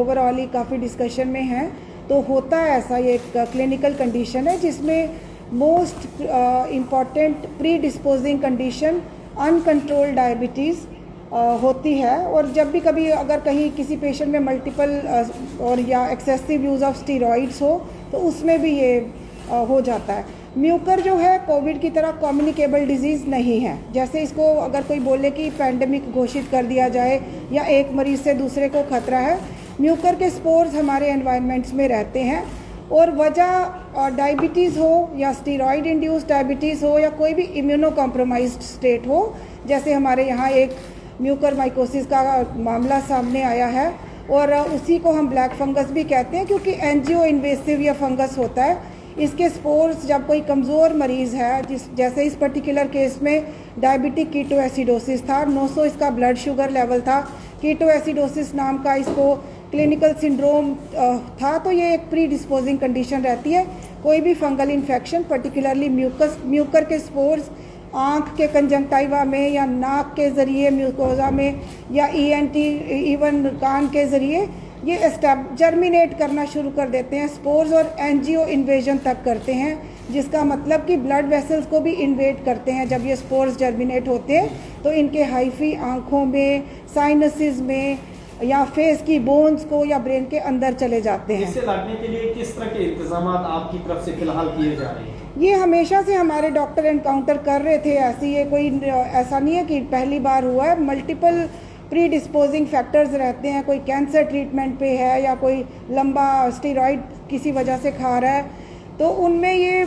Overall ही काफ़ी discussion में है। तो होता है ऐसा, ये एक क्लिनिकल कंडीशन है जिसमें most important pre disposing condition uncontrolled diabetes होती है। और जब भी कभी अगर कहीं किसी पेशेंट में मल्टीपल और या एक्सेसिव यूज़ ऑफ स्टीरॉइड्स हो तो उसमें भी ये हो जाता है। म्यूकर जो है कोविड की तरह कम्युनिकेबल डिजीज़ नहीं है। जैसे इसको अगर कोई बोले कि पैंडेमिक घोषित कर दिया जाए या एक मरीज़ से दूसरे को खतरा है, म्यूकर के स्पोर्स हमारे एनवायरनमेंट्स में रहते हैं। और वजह डायबिटीज़ हो या स्टीरॉयड इंड्यूस्ड डायबिटीज़ हो या कोई भी इम्यूनो कॉम्प्रोमाइज्ड स्टेट हो, जैसे हमारे यहाँ एक म्यूकर माइकोसिस का मामला सामने आया है और उसी को हम ब्लैक फंगस भी कहते हैं क्योंकि एंजियो इन्वेसिव या फंगस होता है। इसके स्पोर्स जब कोई कमज़ोर मरीज़ है, जैसे इस पर्टिकुलर केस में डायबिटिक कीटोएसिडोसिस था, 900 इसका ब्लड शुगर लेवल था, कीटोएसिडोसिस नाम का इसको क्लिनिकल सिंड्रोम था। तो ये एक प्री डिस्पोजिंग कंडीशन रहती है। कोई भी फंगल इन्फेक्शन पर्टिकुलरली म्यूकर के स्पोर्स आँख के कंजंक्टिवा में या नाक के ज़रिए म्यूकोजा में या ENT इवन कान के ज़रिए ये जर्मिनेट करना शुरू कर देते हैं स्पोर्स और एंजियो इन्वेजन तक करते हैं, जिसका मतलब कि ब्लड वेसल्स को भी इन्वेड करते हैं। जब ये स्पोर्स जर्मिनेट होते हैं तो इनके हाइफी आँखों में, साइनसिस में या फेस की बोन्स को या ब्रेन के अंदर चले जाते हैं। इससे लड़ने के लिए किस तरह के इंतजाम आपकी तरफ से फिलहाल किए जा रहे हैं? ये हमेशा से हमारे डॉक्टर एनकाउंटर कर रहे थे। ऐसी ये कोई ऐसा नहीं है कि पहली बार हुआ है। मल्टीपल प्री डिस्पोजिंग फैक्टर्स रहते हैं। कोई कैंसर ट्रीटमेंट पे है या कोई लंबा स्टीरॉइड किसी वजह से खा रहा है, तो उनमें ये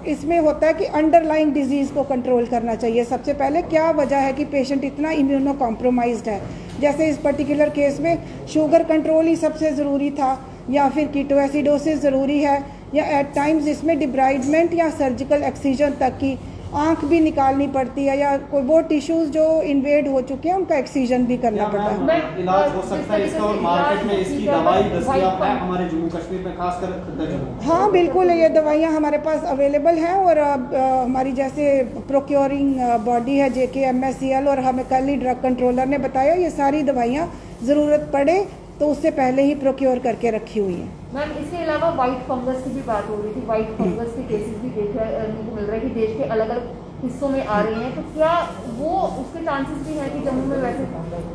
इसमें होता है कि अंडरलाइंग डिजीज़ को कंट्रोल करना चाहिए। सबसे पहले क्या वजह है कि पेशेंट इतना इम्यूनो कॉम्प्रोमाइज्ड है। जैसे इस पर्टिकुलर केस में शुगर कंट्रोल ही सबसे ज़रूरी था या फिर कीटोएसिडोसिस ज़रूरी है या एट टाइम्स इसमें डिब्राइडमेंट या सर्जिकल एक्सीजन तक की आंख भी निकालनी पड़ती है या कोई वो टिश्यूज जो इन्वेड हो चुके हैं उनका एक्सीजन भी करना पड़ता है। इलाज हो सकता है इसका और मार्केट में इसकी दवाई दस्तयाब है हमारे जम्मू कश्मीर में खासकर? हाँ बिल्कुल, ये दवाइयाँ हमारे पास अवेलेबल हैं और हमारी जैसे प्रोक्योरिंग बॉडी है JKMSCL और हमें कल ही ड्रग कंट्रोलर ने बताया ये सारी दवाइयाँ ज़रूरत पड़े तो उससे पहले ही प्रोक्योर करके रखी हुई है। मैम इसके अलावा वाइट फंगस की भी बात हो रही थी। वाइट फंगस के केसेस भी देखने को मिल रहे हैं कि देश के अलग अलग हिस्सों में आ रहे हैं, तो क्या वो उसके चांसेस भी हैं कि जम्मू में वैसे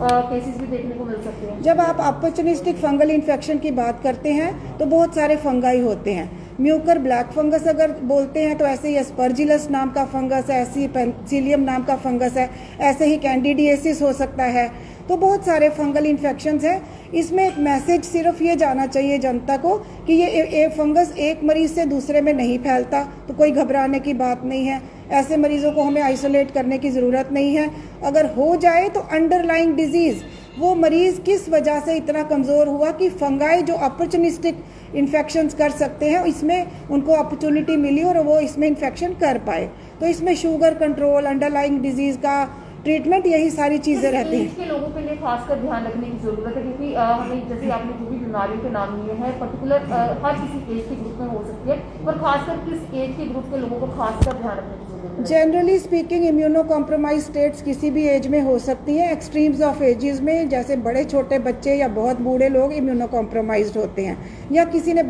केसेस भी देखने को मिल सकते हैं? जब आप अपॉर्चुनिस्टिक फंगल इन्फेक्शन की बात करते हैं तो बहुत सारे फंगाई होते हैं। म्यूकर ब्लैक फंगस अगर बोलते हैं तो ऐसे ही एस्परजिलस नाम का फंगस है, ऐसे ही पेनिसिलियम नाम का फंगस है, ऐसे ही कैंडिडियासिस हो सकता है। तो बहुत सारे फंगल इन्फेक्शंस हैं। इसमें एक मैसेज सिर्फ ये जाना चाहिए जनता को कि ये फंगस एक मरीज से दूसरे में नहीं फैलता, तो कोई घबराने की बात नहीं है। ऐसे मरीजों को हमें आइसोलेट करने की ज़रूरत नहीं है। अगर हो जाए तो अंडरलाइंग डिजीज़, वो मरीज़ किस वजह से इतना कमज़ोर हुआ कि फंगाई जो अपॉर्चुनिस्टिक इन्फेक्शंस कर सकते हैं इसमें उनको अपॉर्चुनिटी मिली और वो इसमें इन्फेक्शन कर पाए। तो इसमें शुगर कंट्रोल, अंडरलाइंग डिजीज़ का ट्रीटमेंट, यही सारी चीज़ें रहती हैं। के लोगों के लिए खासकर ध्यान रखने की ज़रूरत है क्योंकि हमें जैसे आपने जो भी बीमारियों के नाम लिए हैं पर्टिकुलर हर किसी एज के ग्रुप में हो सकती है, और खासकर किस एज के ग्रुप के लोगों को खासकर ध्यान रखने की जरूरत है? Generally speaking immuno compromise states किसी भी एज में हो सकती हैं। एक्सट्रीम्स ऑफ एजेस में जैसे बड़े छोटे बच्चे या बहुत बूढ़े लोग इम्यूनो कॉम्प्रोमाइज्ड होते हैं, या किसी ने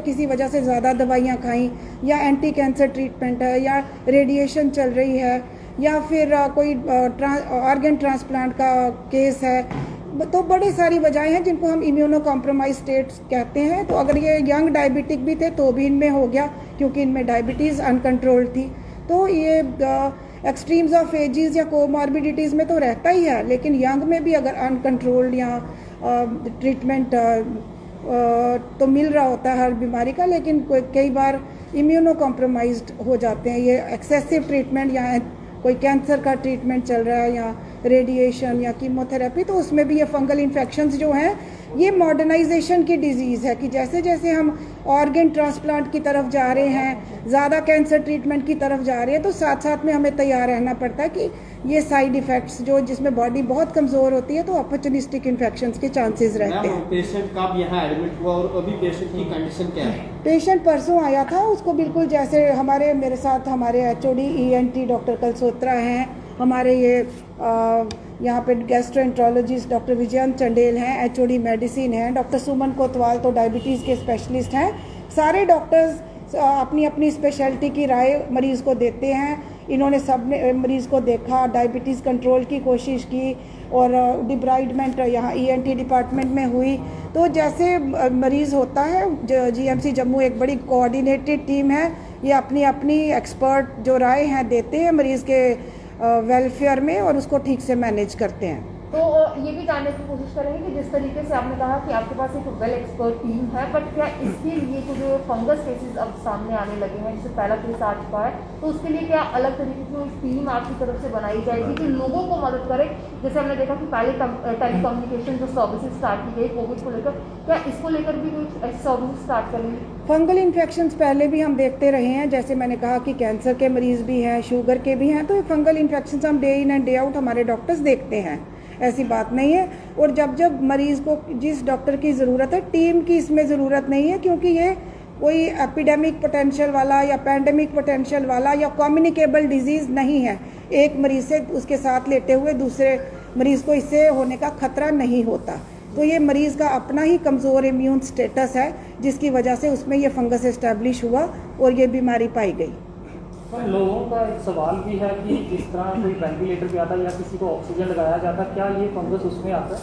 किसी वजह से ज़्यादा दवाइयाँ खाई, या एंटी कैंसर ट्रीटमेंट है, या रेडिएशन चल रही है, या फिर कोई ऑर्गन ट्रांसप्लांट का केस है। तो बड़ी सारी वजहें हैं जिनको हम इम्यूनो कॉम्प्रोमाइज स्टेट्स कहते हैं। तो अगर ये यंग डायबिटिक भी थे तो भी इनमें हो गया क्योंकि इनमें डायबिटीज़ अनकंट्रोल्ड थी। तो ये एक्सट्रीम्स ऑफ एजेस या कोमॉर्बिडिटीज़ में तो रहता ही है, लेकिन यंग में भी अगर अनकंट्रोल्ड या ट्रीटमेंट तो मिल रहा होता है हर बीमारी का, लेकिन कई बार इम्यूनो कॉम्प्रोमाइज्ड हो जाते हैं। ये एक्सेसिव ट्रीटमेंट या कोई कैंसर का ट्रीटमेंट चल रहा है या रेडिएशन या कीमोथेरेपी, तो उसमें भी ये फंगल इन्फेक्शंस जो हैं ये मॉडर्नाइजेशन की डिजीज़ है कि जैसे जैसे हम ऑर्गन ट्रांसप्लांट की तरफ जा रहे हैं, ज़्यादा कैंसर ट्रीटमेंट की तरफ जा रहे हैं, तो साथ साथ में हमें तैयार रहना पड़ता है कि ये साइड इफ़ेक्ट्स जो जिसमें बॉडी बहुत कमज़ोर होती है तो अपॉर्चुनिस्टिक इन्फेक्शंस के चांसेस रहते हैं। पेशेंट कब यहाँ एडमिट हुआ और अभी पेशेंट की कंडीशन क्या है? पेशेंट परसों आया था, उसको बिल्कुल जैसे मेरे साथ हमारे HOD ENT डॉक्टर कलसोत्रा हैं, हमारे ये यहाँ पे गैस्ट्रोएंट्रोलॉजिस्ट डॉक्टर विजयंत चंडेल हैं, HOD मेडिसिन हैं, डॉक्टर सुमन कोतवाल तो डायबिटीज़ के स्पेशलिस्ट हैं। सारे डॉक्टर्स अपनी अपनी स्पेशलिटी की राय मरीज़ को देते हैं। इन्होंने सब ने मरीज़ को देखा, डायबिटीज़ कंट्रोल की कोशिश की और डिब्राइडमेंट यहाँ ENT डिपार्टमेंट में हुई। तो जैसे मरीज़ होता है, GMC जम्मू एक बड़ी कोऑर्डिनेटेड टीम है। ये अपनी अपनी एक्सपर्ट जो राय हैं देते हैं मरीज़ के वेलफेयर में और उसको ठीक से मैनेज करते हैं। तो ये भी जानने की कोशिश करेंगे कि जिस तरीके से आपने कहा कि आपके पास एक वेल एक्सपर्ट टीम है, बट क्या इसके लिए तो जो फंगस केसेस अब सामने आने लगे हैं, जिससे पहला केस आ चुका है, तो उसके लिए क्या अलग तरीके की टीम आपकी तरफ से बनाई जाएगी कि लोगों को मदद करे? जैसे हमने देखा कि पहले टेलीकम्युनिकेशन जो सर्विसेज स्टार्ट की गई कोविड को लेकर, क्या इसको लेकर भी कोई ऐसी सर्विस स्टार्ट करेंगे? फंगल इन्फेक्शंस पहले भी हम देखते रहे हैं, जैसे मैंने कहा कि कैंसर के मरीज़ भी हैं, शुगर के भी हैं। तो ये फंगल इन्फेक्शंस हम day in and day out हमारे डॉक्टर्स देखते हैं, ऐसी बात नहीं है। और जब मरीज़ को जिस डॉक्टर की ज़रूरत है, टीम की इसमें ज़रूरत नहीं है, क्योंकि ये कोई एपिडेमिक पोटेंशियल वाला या पैंडेमिक पोटेंशियल वाला या कम्युनिकेबल डिजीज़ नहीं है। एक मरीज़ से उसके साथ लेटे हुए दूसरे मरीज़ को इससे होने का खतरा नहीं होता। तो ये मरीज़ का अपना ही कमज़ोर इम्यून स्टेटस है, जिसकी वजह से उसमें ये फंगस एस्टेब्लिश हुआ और ये बीमारी पाई गई। लोगों का एक सवाल भी है कि जिस तरह कोई वेंटिलेटर पे आता है या किसी को ऑक्सीजन लगाया जाता है, क्या ये फंगस उसमें आता है?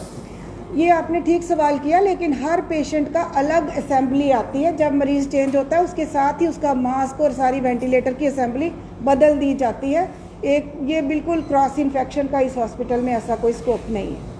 ये आपने ठीक सवाल किया, लेकिन हर पेशेंट का अलग असेंबली आती है। जब मरीज़ चेंज होता है उसके साथ ही उसका मास्क और सारी वेंटिलेटर की असेंबली बदल दी जाती है। ये बिल्कुल क्रॉस इन्फेक्शन का इस हॉस्पिटल में ऐसा कोई स्कोप नहीं है।